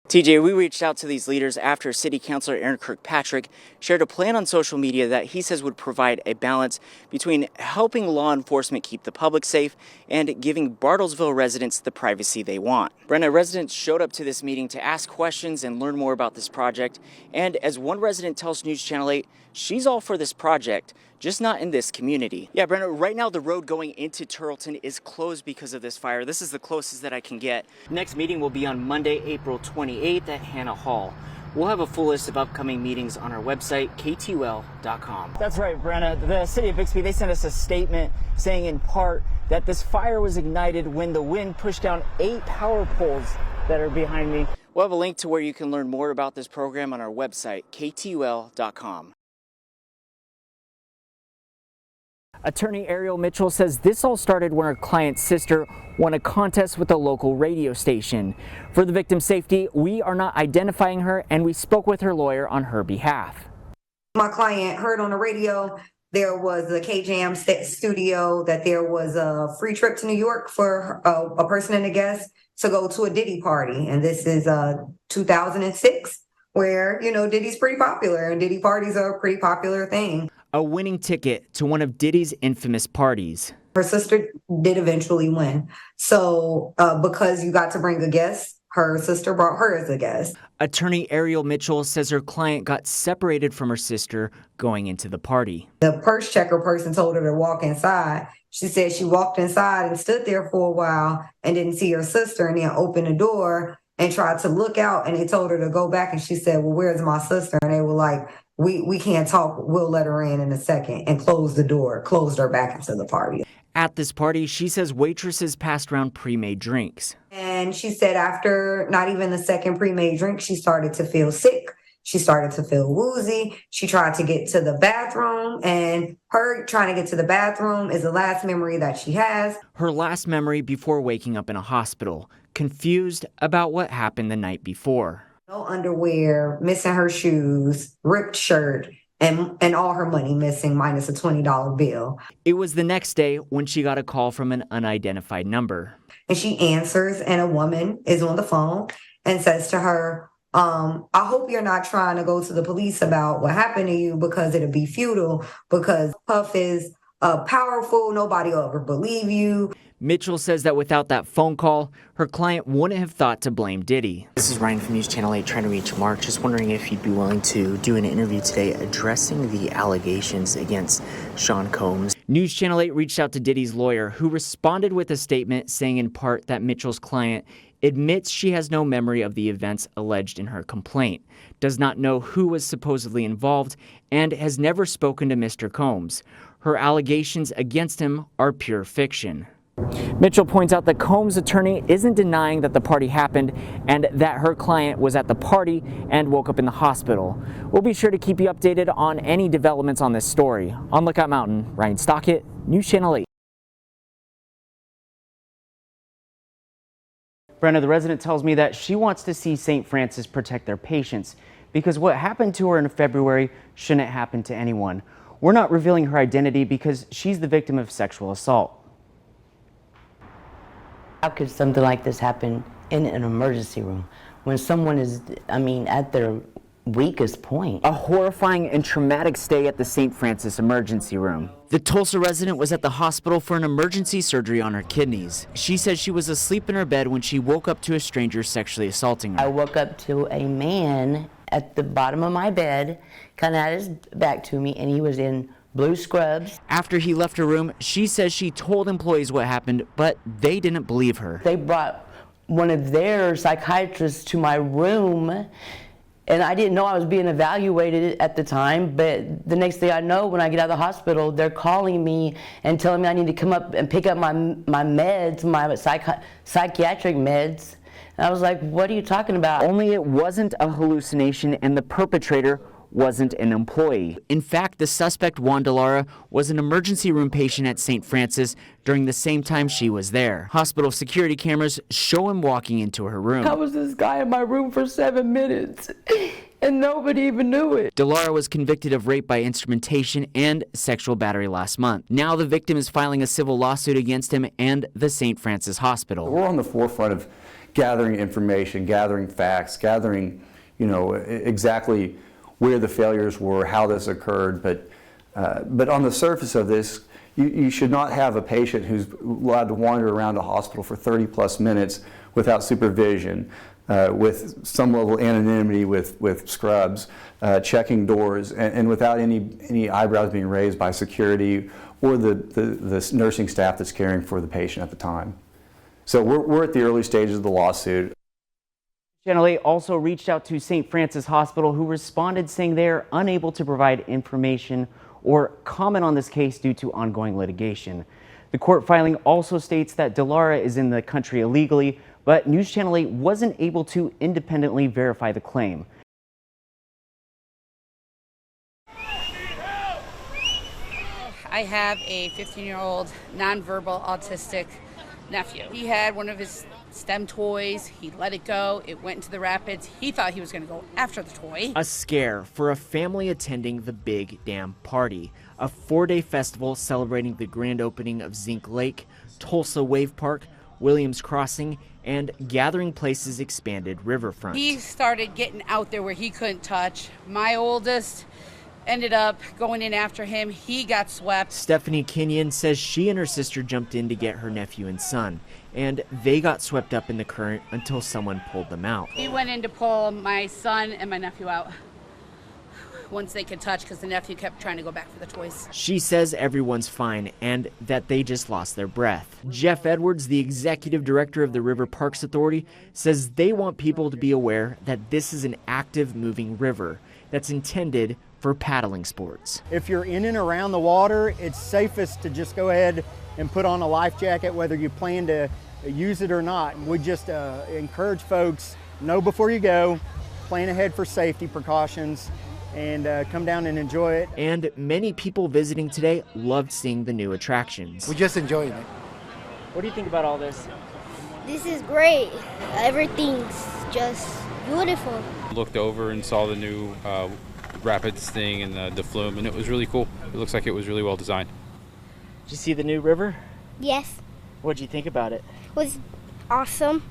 TJ, we reached out to these leaders after City Councilor Aaron Kirkpatrick shared a plan on social media that he says would provide a balance between helping law enforcement keep the public safe and giving Bartlesville residents the privacy they want. Brenna, residents showed up to this meeting to ask questions and learn more about this project. And as one resident tells News Channel 8, she's all for this project, just not in this community. Yeah, Brenna, right now the road going into Turtleton is closed because of this fire. This is the closest that I can get. Next meeting will be on Monday, April 28th at Hannah Hall. We'll have a full list of upcoming meetings on our website, ktol.com. That's right, Brenna. The city of Bixby, they sent us a statement saying in part that this fire was ignited when the wind pushed down 8 power poles that are behind me. We'll have a link to where you can learn more about this program on our website, ktol.com. Attorney Ariel Mitchell says this all started when her client's sister won a contest with a local radio station. For the victim's safety, we are not identifying her, and we spoke with her lawyer on her behalf. My client heard on the radio there was a KJM studio that there was a free trip to New York for a person and a guest to go to a Diddy party. And this is 2006, where, you know, Diddy's pretty popular and Diddy parties are a pretty popular thing. A winning ticket to one of Diddy's infamous parties. Her sister did eventually win. So because you got to bring a guest, her sister brought her as a guest. Attorney Ariel Mitchell says her client got separated from her sister going into the party. The purse checker person told her to walk inside. She said she walked inside and stood there for a while and didn't see her sister, and then opened the door and tried to look out, and they told her to go back, and she said, well, where's my sister? And they were like, we can't talk, we'll let her in a second, and closed the door, closed her back into the party. At this party, she says waitresses passed around pre-made drinks. And she said after not even the second pre-made drink, she started to feel sick. She started to feel woozy. She tried to get to the bathroom, and her trying to get to the bathroom is the last memory that she has. Her last memory before waking up in a hospital, confused about what happened the night before. No underwear, missing her shoes, ripped shirt, and all her money missing minus a $20 bill. It was the next day when she got a call from an unidentified number. And she answers, and a woman is on the phone and says to her, I hope you're not trying to go to the police about what happened to you, because it'll be futile, because Puff is powerful. Nobody will ever believe you. Mitchell says that without that phone call, her client wouldn't have thought to blame Diddy. This is Ryan from News Channel 8 trying to reach Mark. Just wondering if you'd be willing to do an interview today addressing the allegations against Sean Combs. News Channel 8 reached out to Diddy's lawyer, who responded with a statement saying in part that Mitchell's client admits she has no memory of the events alleged in her complaint, does not know who was supposedly involved, and has never spoken to Mr. Combs. Her allegations against him are pure fiction. Mitchell points out that Combs' attorney isn't denying that the party happened and that her client was at the party and woke up in the hospital. We'll be sure to keep you updated on any developments on this story. On Lookout Mountain, Ryan Stockett, News Channel 8. Brenna, the resident tells me that she wants to see St. Francis protect their patients because what happened to her in February shouldn't happen to anyone. We're not revealing her identity because she's the victim of sexual assault. How could something like this happen in an emergency room when someone is, at their weakest point? A horrifying and traumatic stay at the St. Francis emergency room. The Tulsa resident was at the hospital for an emergency surgery on her kidneys. She says she was asleep in her bed when she woke up to a stranger sexually assaulting her. I woke up to a man at the bottom of my bed, kind of had his back to me, and he was in blue scrubs. After he left her room, she says she told employees what happened, but they didn't believe her. They brought one of their psychiatrists to my room, and I didn't know I was being evaluated at the time, but the next thing I know, when I get out of the hospital, they're calling me and telling me I need to come up and pick up my meds, my psychiatric meds. And I was like, what are you talking about? Only it wasn't a hallucination and the perpetrator wasn't an employee. In fact, the suspect, Juan Delara, was an emergency room patient at St. Francis during the same time she was there. Hospital security cameras show him walking into her room. How was this guy in my room for 7 minutes? And nobody even knew it. Delara was convicted of rape by instrumentation and sexual battery last month. Now the victim is filing a civil lawsuit against him and the St. Francis Hospital. We're on the forefront of gathering information, gathering facts, gathering, exactly where the failures were, how this occurred. But on the surface of this, you should not have a patient who's allowed to wander around a hospital for 30+ minutes without supervision, with some level of anonymity with scrubs, checking doors, and without any eyebrows being raised by security or the nursing staff that's caring for the patient at the time. So we're at the early stages of the lawsuit. Generally also reached out to St. Francis Hospital, who responded saying they are unable to provide information or comment on this case due to ongoing litigation. The court filing also states that Delara is in the country illegally, but News Channel 8 wasn't able to independently verify the claim. I have a 15-year-old nonverbal autistic nephew. He had one of his STEM toys. He let it go. It went into the rapids. He thought he was going to go after the toy. A scare for a family attending the Big Dam Party, a 4-day festival celebrating the grand opening of Zinc Lake, Tulsa Wave Park, Williams Crossing, and Gathering Place's expanded riverfront. He started getting out there where he couldn't touch. My oldest ended up going in after him. He got swept. Stephanie Kenyon says she and her sister jumped in to get her nephew and son, and they got swept up in the current until someone pulled them out. He went in to pull my son and my nephew out once they could touch, because the nephew kept trying to go back for the toys. She says everyone's fine and that they just lost their breath. Jeff Edwards, the executive director of the River Parks Authority, says they want people to be aware that this is an active moving river that's intended for paddling sports. If you're in and around the water, it's safest to just go ahead and put on a life jacket, whether you plan to use it or not. We just encourage folks, know before you go, plan ahead for safety precautions, and come down and enjoy it. And many people visiting today loved seeing the new attractions. We just enjoyed it. What do you think about all this? This is great. Everything's just beautiful. Looked over and saw the new rapids thing and the flume, and it was really cool. It looks like it was really well designed. Did you see the new river? Yes, What did you think about it? it was awesome.